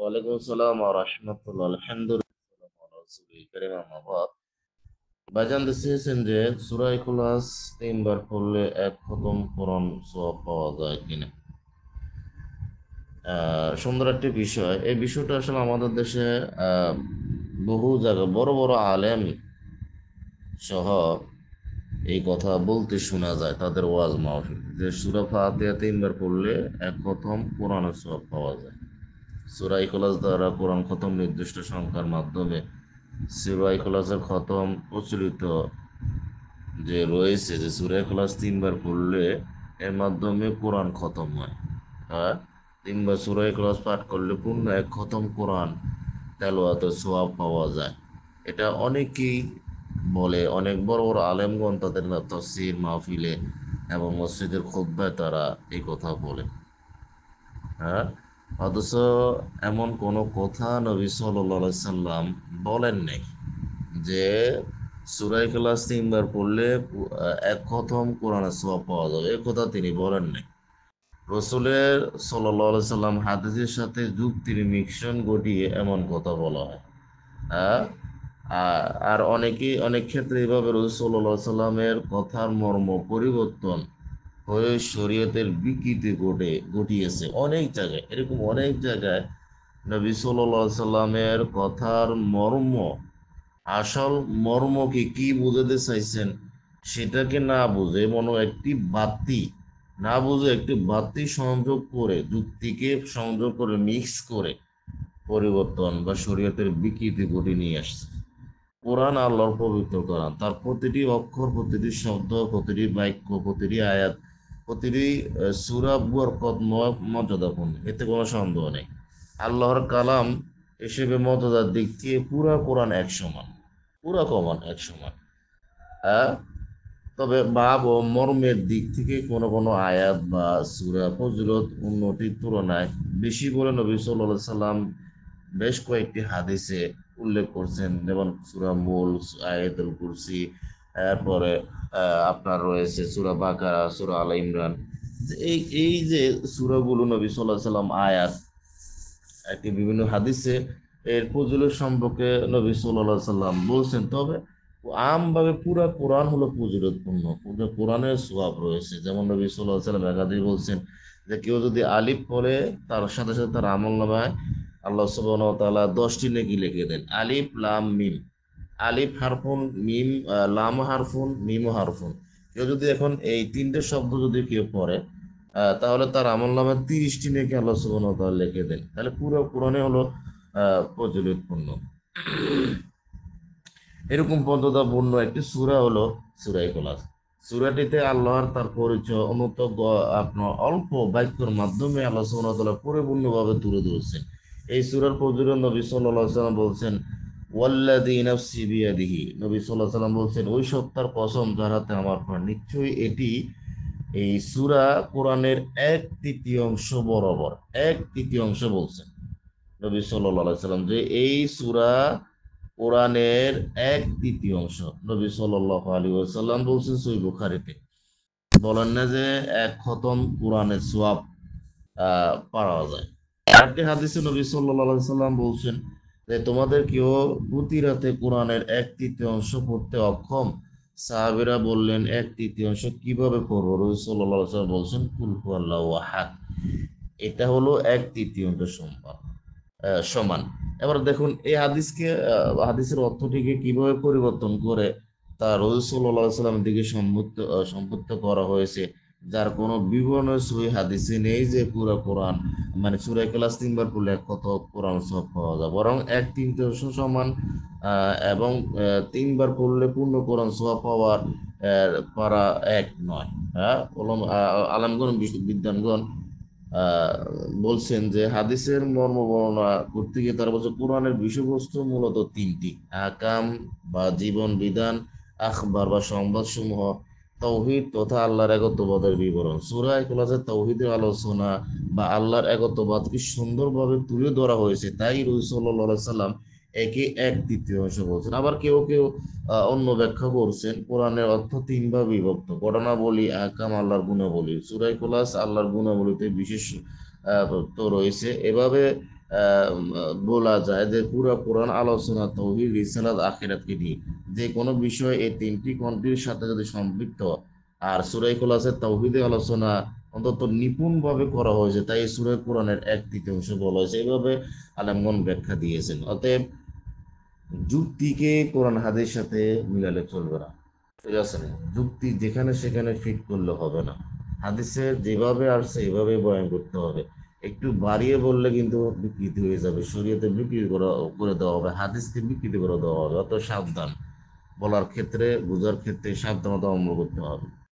ওয়ালাইকুম আসসালাম ওয়া রাহমাতুল্লাহ। আলহামদুলিল্লাহ ওয়া রাসূলিল কারীম আম্মা বাদ। ভাইজান দেখছেন যে সূরা ইখলাস তিনবার পড়লে এক খতম কোরআন সওয়াব পাওয়া যায় কিনা। সুন্দর একটি বিষয়। এই বিষয়টা আসলে আমাদের দেশে আহ, বহু জায়গায় বড় বড় আলেম সহ এই কথা বলতে শোনা যায় তাদের ওয়াজ মাহফিল, যে সূরা ফাতিহা তিনবার পড়লে এক খতম কোরআনের সওয়াব পাওয়া যায়। সূরা ইখলাস দ্বারা কোরআন খতম নির্দিষ্ট সংখ্যার মাধ্যমে সূরা ইখলাসের খতম প্রচলিত যে রয়েছে, যে সূরা ইখলাস তিনবার পড়লে এর মাধ্যমে কোরআন খতম হয়। আর তিনবার সূরা ইখলাস পাঠ করলে পূর্ণ এক খতম কোরআন তেলাওয়াতের সওয়াব পাওয়া যায়। এটা অনেকেই বলে, অনেক বড় বড় আলেমগণ তাদের তাফসীর মাহফিলে এবং মসজিদের খুতবায় তারা এই কথা বলে। হ্যাঁ, অথচ এমন কোনো কথা নবী সাল্লাল্লাহু আলাইহি সাল্লাম বলেন নাই যে সূরা ইখলাস তিনবার পড়লে এক খতম কোরআনের সওয়াব পাওয়া যাবে, এ কথা তিনি বলেন নাই। রসুলের সাল্লাল্লাহু আলাইহি সাল্লাম হাদিসের সাথে যুক্তির মিশ্রণ ঘটিয়ে এমন কথা বলা হয়। হ্যাঁ, আর অনেক ক্ষেত্রে এভাবে রসুল সাল্লাল্লাহু আলাইহি সাল্লামের কথার মর্ম পরিবর্তন হয়ে শরীয়তের বিকৃতি ঘটিয়েছে। অনেক জায়গায় এরকম, অনেক জায়গায় নবী সাল্লাল্লাহু আলাইহি সাল্লামের কথার মর্ম, আসল মর্মকে কি বোঝাতে চাইছেন সেটাকে না বুঝে একটি বাতি না বুঝে একটি বাতি সংযোগ করে, যুক্তিকে সংযোগ করে মিক্স করে পরিবর্তন বা শরীয়তের বিকৃতি ঘটিয়ে নিয়ে আসছে। কোরআন আল্লাহর পবিত্র কোরআন, তার প্রতিটি অক্ষর, প্রতিটি শব্দ, প্রতিটি বাক্য, প্রতিটি আয়াত, প্রতিটি সূরা বরকতময়, মর্যাদাপূর্ণ, এতে কোনো সন্দেহ নেই। আল্লাহর কালাম হিসেবে মর্যাদার দিক থেকে পুরা কোরআন এক সমান, পুরা কোরআন এক সমান। আহ, তবে ভাব ও মর্মের দিক থেকে কোনো কোনো আয়াত বা সূরা ফজিলত উন্নতির তুলনায় বেশি বলে নবী সাল্লাল্লাহু আলাইহি সাল্লাম বেশ কয়েকটি হাদিসে উল্লেখ করছেন, যেমন সূরা মূল, আয়াতুল কুরসি, এরপরে আপনার রয়েছে সূরা বাকারা, সূরা আল ইমরান। এই এই যে সূরাগুলো নবী সাল্লাল্লাহু আলাইহি সাল্লাম আয়াত একটি বিভিন্ন হাদিসে এর ফজিলত সম্পর্কে নবী সাল্লাল্লাহু আলাইহি সাল্লাম বলছেন। তবে আমভাবে পুরা কোরআন হলো ফজিলতপূর্ণ, পুরো কোরআনের সওয়াব রয়েছে। যেমন নবী সাল্লাল্লাহু আলাইহি সাল্লাম একাধিক বলছেন যে কেউ যদি আলিফ পড়ে তার সাথে সাথে তার আমলনামায় আল্লাহ সুবহানাহু ওয়া তাআলা 10টি নেকি লিখে দেন। আলিফ লাম মিম, আলিফ হারফুন, মিম লাম হারফুন, মিম হারফুন। কেউ যদি এখন এই তিনটে শব্দ যদি কেউ পড়ে, তাহলে তার আমল নামে 30টি নেকি আল্লাহ সুবহানাহু ওয়া তাআলা লিখে দেন। তাহলে পুরো কোরআনে হলো ফজিলতপূর্ণ। এরকম পঞ্চতাপূর্ণ একটি সূরা হলো সূরা ইখলাস। সূরাটিতে আল্লাহর তার পরিচয় উন্নত আপনার অল্প বাক্যের মাধ্যমে আল্লাহ সুবহানাহু ওয়া তাআলা পরিপূর্ণভাবে তুলে ধরেছেন। এই সূরার ফজিলত নবী সাল্লাল্লাহু আলাইহি ওয়াসাল্লাম বলছেন, ওয়াল্লাযী নাফসি বিয়াদিহি, নবী সাল্লাল্লাহু আলাইহি ওয়াসাল্লাম বলছেন, ওই সত্তার কসম যার হাতে আমার প্রাণ, নিশ্চয়ই এটি, এই সূরা কোরআনের এক তৃতীয়াংশ বরাবর, এক তৃতীয়াংশ বলছেন নবী সাল্লাল্লাহু আলাইহি সাল্লাম, যে এই সূরা কোরআনের এক তৃতীয়াংশ। নবী সাল্লাল্লাহু আলাইহি ওয়াসাল্লাম বলছেন সহিহ বুখারীতে, বলেন না যে এক খতম কোরআনের সওয়াব পাওয়া যায়। আরেকটি হাদিসে নবী সাল্লাল্লাহু আলাইহি সাল্লাম বলছেন যে তোমাদের কেউ প্রতি রাতে কোরআনের এক তৃতীয়াংশ পড়তে অক্ষম? সাহাবীরা বললেন, এক তৃতীয়াংশ কিভাবে পড়বো? রাসূলুল্লাহ সাল্লাল্লাহু আলাইহি ওয়াসাল্লাম বলছেন, কুল হুয়াল্লাহু আহাদ। এটা হলো এক তৃতীয়াংশ সমান। এবার দেখুন এই হাদিসকে, হাদিসের অর্থটিকে কিভাবে পরিবর্তন করে তা রাসূল সাল্লাল্লাহু আলাইহি সাল্লামের দিকে সম্পৃক্ত করা হয়েছে, যার কোনো বিবরণ সহিহ হাদিসে নেই যে পুরো কোরআন মানে সূরা ইখলাস তিনবার পড়লে কত কোরআন সওয়াব পাওয়া যায়, বরং এক তৃতীয়াংশ সমান। এবং তিনবার পড়লে পূর্ণ কোরআন সওয়াব পাওয়ার পারা এক নয়। হ্যাঁ, আলমগণ, বিদ্বানগণ আহ বলছেন যে হাদিসের মর্ম বর্ণনা করতে গিয়ে তারা বলছে কোরআনের বিষয়বস্তু মূলত তিনটি: আকাম বা জীবন বিধান, আখবার বা সংবাদ সমূহ, তৌহিদ তথা আল্লাহর একত্ববাদের বিবরণ। সূরা ইখলাসে তৌহিদের আলোচনা বা আল্লাহর একত্ববাদকে সুন্দরভাবে তুলে ধরা হয়েছে, তাই রাসূল সাল্লাল্লাহু আলাইহি সাল্লাম একে এক তৃতীয়াংশ বলছেন। আবার কেউ কেউ অন্য ব্যাখ্যা করছেন কোরআনের অর্থ তিনভাবে বিভক্ত: ঘটনাবলী, আহকাম, আল্লাহর গুণাবলী। সূরা ইখলাস আল্লাহর গুণাবলীতে বিশেষ তো রয়েছে। এভাবে বলা যায় যে পুরো কোরআন আলোচনা তৌহিদ রিসালাত আখিরাতকে নিয়ে, যে কোনো বিষয় এই তিনটি কন্ট্রির সাথে যদি সম্পৃক্ত। আর সূরা ইখলাসের তাওহীদের আলোচনা অন্তত নিপুণ ভাবে করা হয়েছে, তাই এই সূরা কোরআনের 1/3 বলা হয়েছে, এইভাবে আলেমগণ ব্যাখ্যা দিয়েছেন। অতএব যুক্তিকে কোরআন হাদিসের সাথে মিলালে চলবে না, ঠিক আছে না? যুক্তি যেখানে সেখানে ফিট করলে হবে না। হাদিসে যেভাবে আসছে এভাবে বয়ান করতে হবে। একটু বাড়িয়ে বললে কিন্তু বিকৃতি হয়ে যাবে, শরীয়তে বিক্রি করা করে দেওয়া হবে, হাদিসকে বিকৃতি করে দেওয়া হবে। অত সাবধান, বলার ক্ষেত্রে বোঝার ক্ষেত্রে সাবধানতা অবলম্বন করতে হবে।